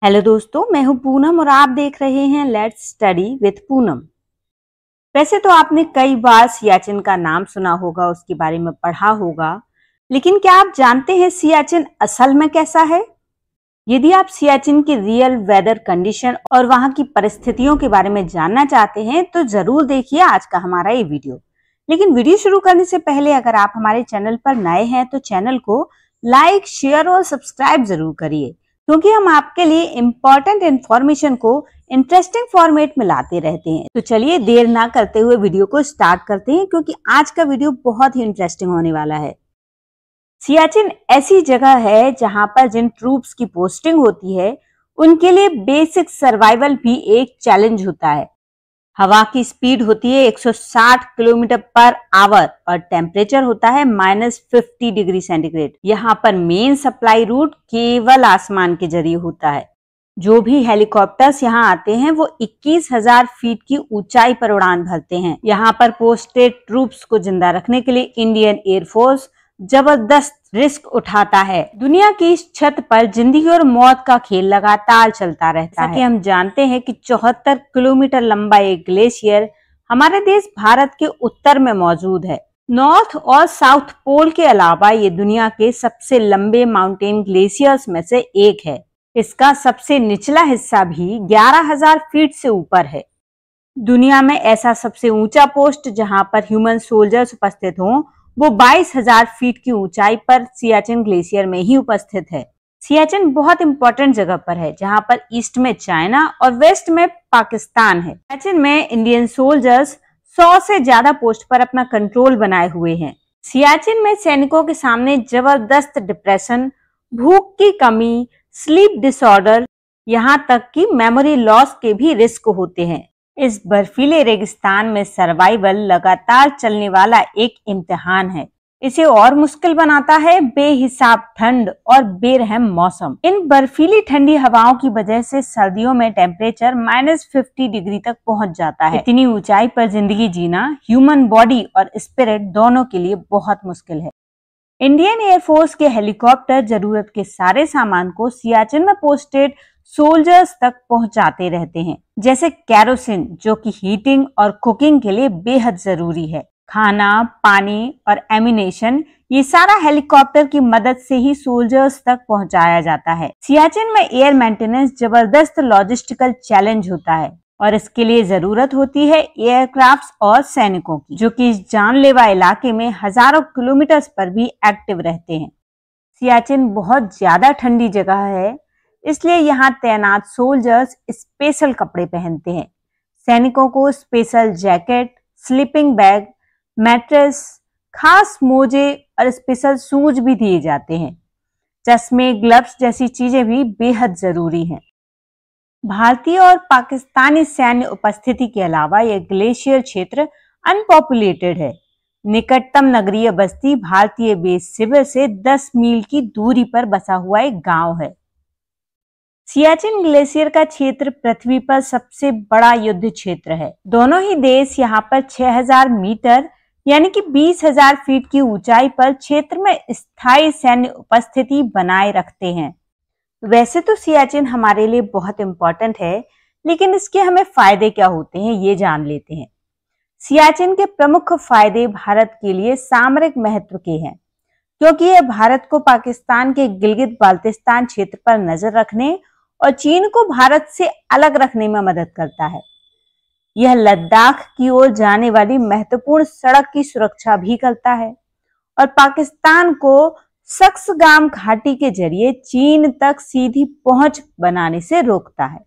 Hello दोस्तों, मैं हूं पूनम और आप देख रहे हैं लेट्स स्टडी विद पूनम। वैसे तो आपने कई बार सियाचिन का नाम सुना होगा, उसके बारे में पढ़ा होगा, लेकिन क्या आप जानते हैं सियाचिन असल में कैसा है? यदि आप सियाचिन की रियल वेदर कंडीशन और वहां की परिस्थितियों के बारे में जानना चाहते हैं तो जरूर देखिए आज का हमारा ये वीडियो। लेकिन वीडियो शुरू करने से पहले अगर आप हमारे चैनल पर नए हैं तो चैनल को लाइक, शेयर और सब्सक्राइब जरूर करिए, क्योंकि हम आपके लिए इम्पोर्टेंट इंफॉर्मेशन को इंटरेस्टिंग फॉर्मेट में लाते रहते हैं। तो चलिए देर ना करते हुए वीडियो को स्टार्ट करते हैं, क्योंकि आज का वीडियो बहुत ही इंटरेस्टिंग होने वाला है। सियाचिन ऐसी जगह है जहां पर जिन ट्रूप्स की पोस्टिंग होती है उनके लिए बेसिक सर्वाइवल भी एक चैलेंज होता है। हवा की स्पीड होती है 160 किलोमीटर पर आवर और टेम्परेचर होता है -50 डिग्री सेंटीग्रेड। यहाँ पर मेन सप्लाई रूट केवल आसमान के जरिए होता है। जो भी हेलीकॉप्टर्स यहाँ आते हैं वो 21,000 फीट की ऊंचाई पर उड़ान भरते हैं। यहाँ पर पोस्टेड ट्रूप्स को जिंदा रखने के लिए इंडियन एयरफोर्स जबरदस्त रिस्क उठाता है। दुनिया की इस छत पर जिंदगी और मौत का खेल लगातार चलता रहता है। हम जानते हैं कि 74 किलोमीटर लंबा एक ग्लेशियर हमारे देश भारत के उत्तर में मौजूद है। नॉर्थ और साउथ पोल के अलावा ये दुनिया के सबसे लंबे माउंटेन ग्लेशियर्स में से एक है। इसका सबसे निचला हिस्सा भी 11,000 फीट से ऊपर है। दुनिया में ऐसा सबसे ऊंचा पोस्ट जहां पर ह्यूमन सोल्जर्स उपस्थित हों वो 22,000 फीट की ऊंचाई पर सियाचिन ग्लेशियर में ही उपस्थित है। सियाचिन बहुत इंपॉर्टेंट जगह पर है, जहां पर ईस्ट में चाइना और वेस्ट में पाकिस्तान है। सियाचिन में इंडियन सोल्जर्स 100 से ज्यादा पोस्ट पर अपना कंट्रोल बनाए हुए हैं। सियाचिन में सैनिकों के सामने जबरदस्त डिप्रेशन, भूख की कमी, स्लीप डिसऑर्डर, यहाँ तक कि मेमोरी लॉस के भी रिस्क होते हैं। इस बर्फीले रेगिस्तान में सर्वाइवल लगातार चलने वाला एक इम्तिहान है। इसे और मुश्किल बनाता है बेहिसाब ठंड और बेरहम मौसम। इन बर्फीली ठंडी हवाओं की वजह से सर्दियों में टेम्परेचर -50 डिग्री तक पहुंच जाता है। इतनी ऊंचाई पर जिंदगी जीना ह्यूमन बॉडी और स्पिरिट दोनों के लिए बहुत मुश्किल है। इंडियन एयरफोर्स के हेलीकॉप्टर जरूरत के सारे सामान को सियाचिन में पोस्टेड सोल्जर्स तक पहुंचाते रहते हैं, जैसे कैरोसिन, जो कि हीटिंग और कुकिंग के लिए बेहद जरूरी है। खाना, पानी और एम्यूनेशन, ये सारा हेलीकॉप्टर की मदद से ही सोल्जर्स तक पहुंचाया जाता है। सियाचिन में एयर मेंटेनेंस जबरदस्त लॉजिस्टिकल चैलेंज होता है और इसके लिए जरूरत होती है एयरक्राफ्ट्स और सैनिकों की, जो कि इस जानलेवा इलाके में हजारों किलोमीटर्स पर भी एक्टिव रहते हैं। सियाचिन बहुत ज्यादा ठंडी जगह है, इसलिए यहाँ तैनात सोल्जर्स स्पेशल कपड़े पहनते हैं। सैनिकों को special jacket, sleeping bag, mattress, खास मोजे और स्पेशल शूज भी दिए जाते हैं। चश्मे, ग्लव्स जैसी चीजें भी बेहद जरूरी हैं। भारतीय और पाकिस्तानी सैन्य उपस्थिति के अलावा यह ग्लेशियर क्षेत्र अनपॉपुलेटेड है। निकटतम नगरीय बस्ती भारतीय बेस शिविर से 10 मील की दूरी पर बसा हुआ एक गांव है। सियाचिन ग्लेशियर का क्षेत्र पृथ्वी पर सबसे बड़ा युद्ध क्षेत्र है। दोनों ही देश यहाँ पर 6,000 मीटर यानी कि 20,000 फीट की ऊंचाई पर क्षेत्र में स्थायी सैन्य उपस्थिति बनाए रखते हैं। वैसे तो सियाचिन हमारे लिए बहुत इंपॉर्टेंट है, लेकिन इसके हमें फायदे क्या होते हैं ये जान लेते हैं। सियाचिन के प्रमुख फायदे भारत के लिए सामरिक महत्व के हैं, क्योंकि यह भारत को पाकिस्तान के गिलगित बाल्टिस्तान क्षेत्र पर नजर रखने और चीन को भारत से अलग रखने में मदद करता है। यह लद्दाख की ओर जाने वाली महत्वपूर्ण सड़क की सुरक्षा भी करता है और पाकिस्तान को सक्सगाम घाटी के जरिए चीन तक सीधी पहुंच बनाने से रोकता है।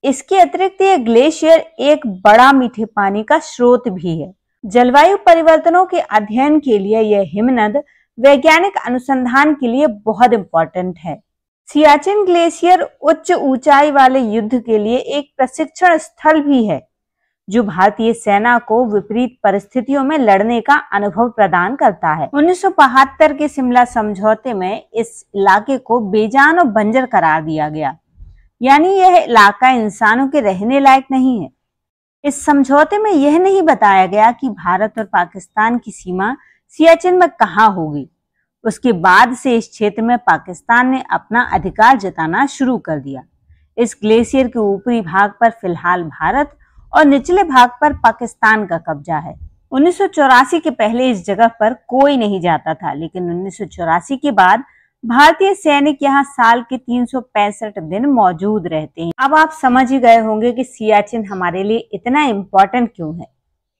इसके अतिरिक्त यह ग्लेशियर एक बड़ा मीठे पानी का स्रोत भी है। जलवायु परिवर्तनों के अध्ययन के लिए यह हिमनद वैज्ञानिक अनुसंधान के लिए बहुत इंपॉर्टेंट है। सियाचिन ग्लेशियर उच्च ऊंचाई वाले युद्ध के लिए एक प्रशिक्षण स्थल भी है, जो भारतीय सेना को विपरीत परिस्थितियों में लड़ने का अनुभव प्रदान करता है। 1972 के शिमला समझौते में इस इलाके को बेजान और बंजर करार दिया गया, यानी यह इलाका इंसानों के रहने लायक नहीं है। इस समझौते में यह नहीं बताया गया कि भारत और पाकिस्तान की सीमा सियाचिन में कहाँ होगी। उसके बाद से इस क्षेत्र में पाकिस्तान ने अपना अधिकार जताना शुरू कर दिया। इस ग्लेशियर के ऊपरी भाग पर फिलहाल भारत और निचले भाग पर पाकिस्तान का कब्जा है। 1984 के पहले इस जगह पर कोई नहीं जाता था, लेकिन 1984 के बाद भारतीय सैनिक यहाँ साल के 365 दिन मौजूद रहते हैं। अब आप समझ ही गए होंगे कि सियाचिन हमारे लिए इतना इम्पोर्टेंट क्यों है।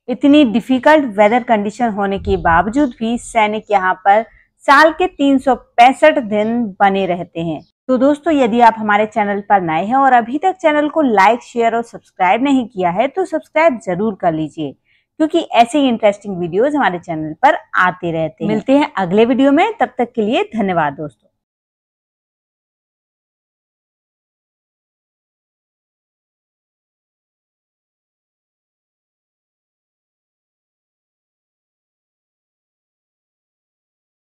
इतनी डिफिकल्ट वेदर कंडीशन होने के बावजूद भी सैनिक यहाँ पर साल के 365 दिन बने रहते हैं। तो दोस्तों, यदि आप हमारे चैनल पर नए हैं और अभी तक चैनल को लाइक, शेयर और सब्सक्राइब नहीं किया है तो सब्सक्राइब जरूर कर लीजिए, क्योंकि ऐसे ही इंटरेस्टिंग वीडियोस हमारे चैनल पर आते रहते हैं। मिलते हैं अगले वीडियो में, तब तक के लिए धन्यवाद दोस्तों।